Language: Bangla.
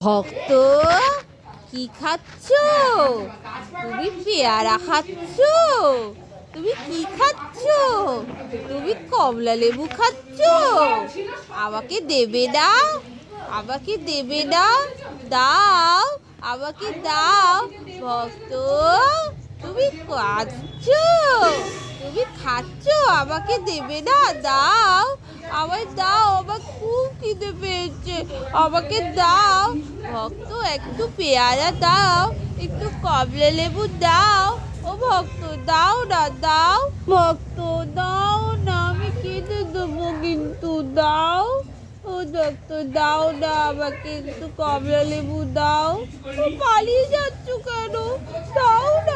ভক্ত, কি খাচ্ছ? তুমি পেয়ারা খাচ্ছ? তুমি কি খাচ্ছ? তুমি কমলা লেবু খাচ্ছ? আমাকে দেবে না? আমাকে দেবে না? দাও, আমাকে দাও। ভক্ত, তুমি খাচ্ছ? তুমি খাচ্ছ? আমাকে দেবে না? দাও, আমায় দাও, আমার খুব খিদে পেয়েছে, আমাকে দাও। ভক্ত, একটু পেয়ারা দাও, একটু কমলা লেবু দাও। ও ভক্ত, দাও না, দাও। ভক্ত, দাও না, আমি খেতে দেবো, কিন্তু দাও। ও ভক্ত, দাও না, আমাকে একটু কমলা লেবু দাও। ও পালিয়ে যাচ্ছ কেন? দাও না।